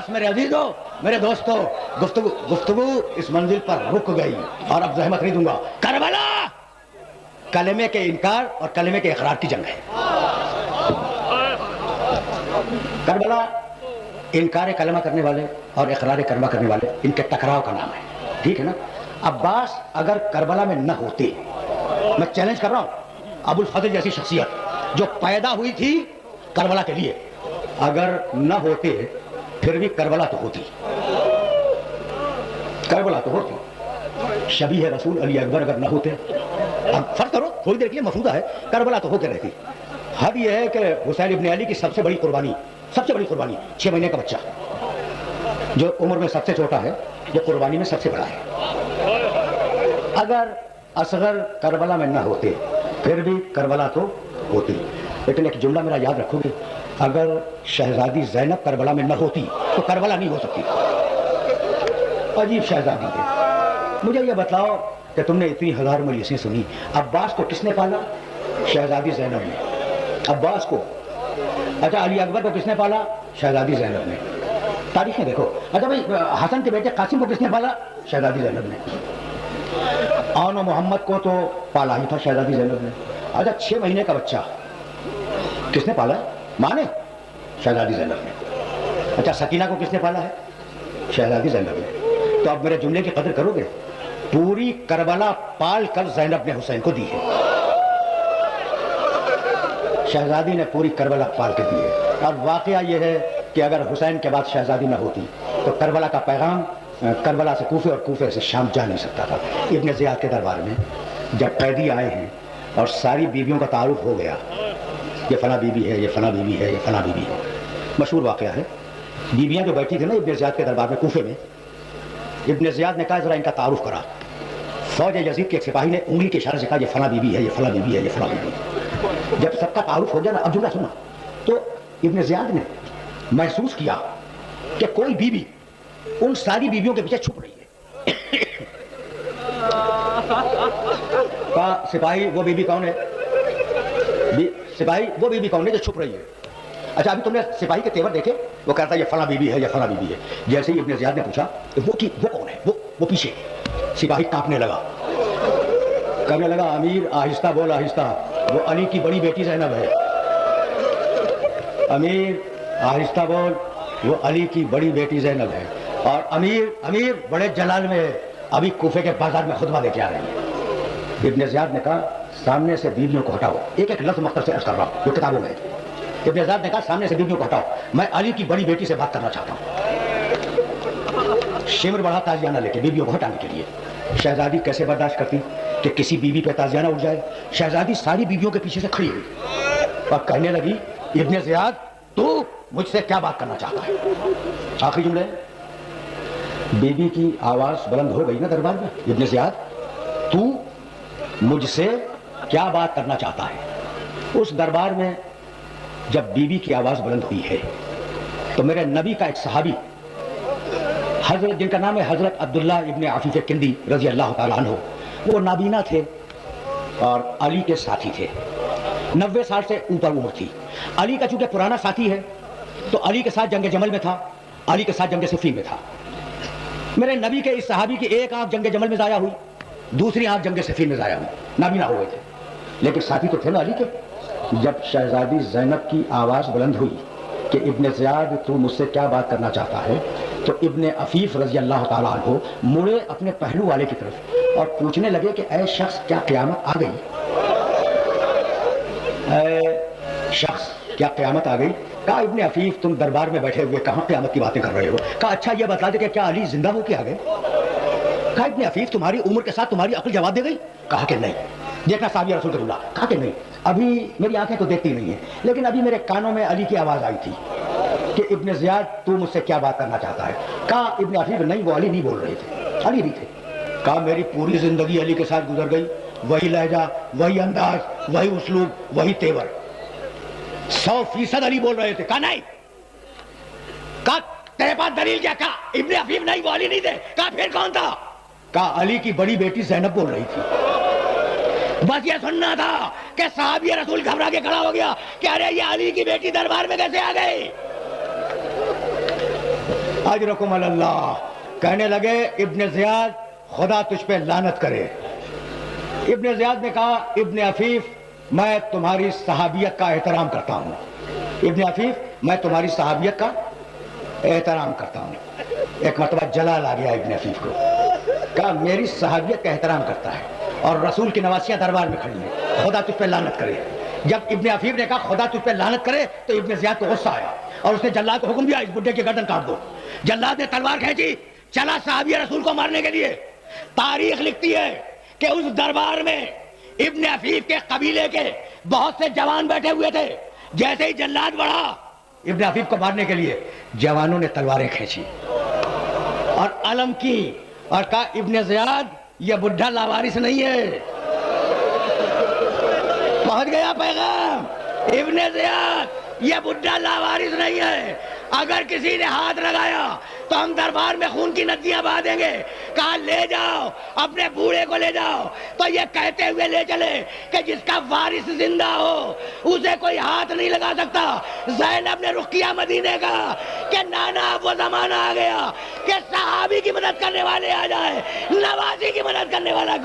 بس میرے عزیزوں، میرے دوستوں، گفتگو اس منزل پر رک گئی اور اب زحمت نہیں دوں گا۔ کربلا کلمے کے انکار اور کلمے کے اقرار کی جنگ ہے۔ کربلا انکار کلمہ کرنے والے اور اقرار کلمہ کرنے والے، ان کے ٹکراؤ کا نام ہے، ٹھیک ہے نا؟ عباس اگر کربلا میں نہ ہوتے، میں چیلنج کر رہا ہوں، ابو الفضل جیسی شخصیت جو پیدا ہوئی تھی کربلا کے لیے، اگر نہ ہوتے پھر بھی کربلا تو ہوتی، کربلا تو ہوتی۔ شبیہ رسول علی اکبر اگر نہ ہوتے، اب فرض کرو تھوڑی دیر کے لیے مفروضہ ہے، کربلا تو ہو کے رہتی۔ حد یہ ہے کہ حسین ابن علی کی سب سے بڑی قربانی 6 مہینے کا بچہ جو عمر میں سب سے چھوٹا ہے، جو قربانی میں سب سے بڑا ہے۔ اگر اصغر کربلا میں نہ ہوتے پھر بھی کربلا تو ہوتی، لیکن ایک جملہ میرا یاد رکھو گے، اگر شہزادی زینب کربلا میں نہ ہوتی تو کربلا نہیں ہو سکتی۔ عجیب شہزادی ہے۔ مجھے یہ بتلاؤ کہ تم نے اتنی ہزار مجلسیں سنی، عباس کو کس نے پالا؟ شہزادی زینب نے۔ عباس کو، اچھا علی اکبر کو کس نے پالا؟ شہزادی زینب نے۔ تاریخیں دیکھو۔ اچھا بھائی حسن کے بیٹے قاسم کو کس نے پالا؟ شہزادی زینب نے۔ آن و محمد کو تو پالا ہی تھا شہزادی زینب نے۔ اچھا 6 مہینے کا بچہ کس نے پالا؟ ماں نے؟ شہزادی زینب نے۔ اچھا سکینہ کو کس نے پالا ہے؟ شہزادی زینب نے۔ تو اب میرے جملے کی قدر کرو گے؟ پوری کربلا پال کر زینب نے حسین کو دی ہے، شہزادی نے پوری کربلا پال کے دی ہے۔ اور واقعہ یہ ہے کہ اگر حسین کے بعد شہزادی نہ ہوتی تو کربلا کا پیغام کربلا سے کوفے اور کوفے سے شام جا نہیں سکتا تھا۔ ابن زیاد کے دربار میں جب قیدی آئے ہیں اور ساری بیویوں کا تعارف ہو گیا، یہ فلاں بیوی ہے، یہ فلاں بیوی ہے، یہ فلاں بیوی ہے، مشہور واقعہ ہے۔ بیویاں جو بیٹھی تھی نا ابن زیاد کے دربار میں کوفے میں، ابن زیاد نے کہا ذرا ان کا تعارف کرا۔ فوج یزید کے ایک سپاہی نے انگلی کے اشارے سے کہا یہ فلاں بیوی ہے، یہ فلاں بیوی ہے، یہ فلاں بیوی ہے۔ جب سب کا تعارف ہو گیا نا، اب جملہ سنا، تو ابن زیاد نے محسوس کیا کہ کوئی بیوی ان ساری بیویوں کے پیچھے چھپ رہی ہے۔ کہا سپاہی وہ بیوی کون ہے؟ سپاہی وہ بیوی کون ہے جو چھپ رہی ہے؟ اچھا ابھی تم نے سپاہی کے تیور دیکھے؟ وہ کہتا ہے یہ فلاں بیوی ہے، یہ فلاں بیوی ہے۔ جیسے ہی ابن زیاد نے پوچھا کہ وہ کون ہے؟ وہ پیچھے۔ سپاہی کانپنے لگا، کہنے لگا امیر آہستہ بول، آہستہ، وہ علی کی بڑی بیٹی زینب ہے۔ امیر آہستہ بول، وہ علی کی بڑی بیٹی زینب ہے۔ اور امیر بڑے جلال میں ہے، ابھی کوفے کے بازار میں خطبہ دے کے آ رہی ہے۔ ابن زیاد نے کہا سامنے سے بیویوں کو ہٹاؤ، ایک ایک لفظ مختصر سے عرض کر رہا ہوں جو کتابوں میں ہے۔ ابن زیاد نے کہا سامنے سے بیویوں کو ہٹاؤ، میں علی کی بڑی بیٹی سے بات کرنا چاہتا ہوں۔ شمر بڑھا تازیانہ لے کے بیویوں کو ہٹانے کے لیے۔ شہزادی کیسے برداشت کرتی کہ کسی بیوی پہ تازیانہ اٹھ جائے؟ شہزادی ساری بیویوں کے پیچھے سے کھڑی ہوئی اور کہنے لگی ابن زیاد تو مجھ سے کیا بات کرنا چاہتا ہے؟ آخری جملے، بیوی کی آواز بلند ہو گئی نا دربار میں، ابن زیاد تو مجھ سے کیا بات کرنا چاہتا ہے؟ اس دربار میں جب بیوی کی آواز بلند ہوئی ہے تو میرے نبی کا ایک صحابی حضرت، جن کا نام ہے حضرت عبداللہ ابن عفیف کندی رضی اللہ تعالیٰ عنہ، وہ نابینا تھے اور علی کے ساتھی تھے، 90 سال سے اوپر عمر تھی۔ علی کا چونکہ پرانا ساتھی ہے تو علی کے ساتھ جنگ جمل میں تھا، علی کے ساتھ جنگ صفین میں تھا۔ میرے نبی کے اس صحابی کی ایک آنکھ جنگ جمل میں ضائع ہوئی، دوسری آنکھ جنگ صفین میں ضائع ہوئی، نابینا ہو گئے تھے، لیکن ساتھی تو تھے نا علی کے۔ جب شہزادی زینب کی آواز بلند ہوئی کہ ابن زیاد تو مجھ سے کیا بات کرنا چاہتا ہے، تو ابن عفیف رضی اللہ تعالیٰ عنہ مڑے اپنے پہلو والے کی طرف اور پوچھنے لگے کہ اے شخص کیا قیامت آ گئی؟ اے شخص کیا قیامت آ گئی؟ کہا ابن عفیف تم دربار میں بیٹھے ہوئے کہاں قیامت کی باتیں کر رہے ہو؟ کہا اچھا یہ بتلا دے کہ کیا علی زندہ ہو کے آ گئے؟ کہا ابن عفیف تمہاری عمر کے ساتھ تمہاری عقل جواب دے گئی؟ کہا کہ نہیں۔ دیکھنا صحابی رسول اللہ، کہا کہ نہیں، ابھی میری آنکھیں تو دیکھتی نہیں ہیں، لیکن ابھی میرے کانوں میں علی کی آواز آئی تھی کہ ابن زیاد تو مجھ سے کیا بات کرنا چاہتا ہے؟ کہا ابن عفیف نہیں، وہ علی نہیں بول رہے تھے، علی بھی تھے۔ کہا میری پوری زندگی علی کے ساتھ گزر گئی، وہی لہجہ، وہی انداز، وہی اسلوب، وہی تیور، 100% علی بول رہے تھے۔ کہا نہیں۔ کہا تیرے پاس دلیل کیا؟ کہا ابن عفیف نہیں، وہ علی نہیں تھے۔ کہا پھر کون تھا؟ کہا علی کی بڑی بیٹی زینب بول رہی تھی۔ بس یہ سننا تھا کہ صحابی رسول گھبرا کے کھڑا ہو گیا کہ ارے یہ علی کی بیٹی دربار میں کیسے آ گئی؟ اجرکم علی اللہ. کہنے لگے ابن زیاد خدا تجھ پہ لعنت کرے. ابن زیاد نے کہا ابن عفیف میں تمہاری صحابیت کا احترام کرتا ہوں. ابن عفیف میں تمہاری صحابیت کا احترام کرتا ہوں. ایک مرتبہ جلال آ گیا ابن عفیف کو, کہا میری صحابیت کا احترام کرتا ہے اور رسول کی نواسیاں دربار میں کھڑی ہیں, خدا تجھ پہ لعنت کرے. جب ابن عفیف نے کہا خدا تجھ پہ لعنت کرے تو ابن زیاد کو غصہ آیا اور اس نے جلاد کو حکم دیا اس بڈھے کی گردن کاٹ دو. جلاد نے تلوار کھینچی, چلا صحابی رسول کو مارنے کے لیے. تاریخ لکھتی ہے کہ اس دربار میں ابن عفیف کے قبیلے کے بہت سے جوان بیٹھے ہوئے تھے. جیسے ہی جلاد بڑھا ابن عفیف کو مارنے کے لیے, جوانوں نے تلواریں کھینچی اور علم کی اور کہا ابن زیاد یہ بڈھا لاوارث نہیں ہے. پہنچ گیا پیغام, ابن زیاد یہ بڈھا لاوارث نہیں ہے, اگر کسی نے ہاتھ لگایا تو ہم دربار میں خون کی ندیاں بہا دیں گے. کہا لے جاؤ اپنے بوڑھے کو لے جاؤ. تو یہ کہتے ہوئے لے چلے کہ جس کا وارث زندہ ہو اسے کوئی ہاتھ نہیں لگا سکتا. زینب نے رخ کیا مدینے کا کہ نانا اب وہ زمانہ آ گیا کہ صحابی کی مدد کرنے والے آ جائے, نواسی کی مدد کرنے والا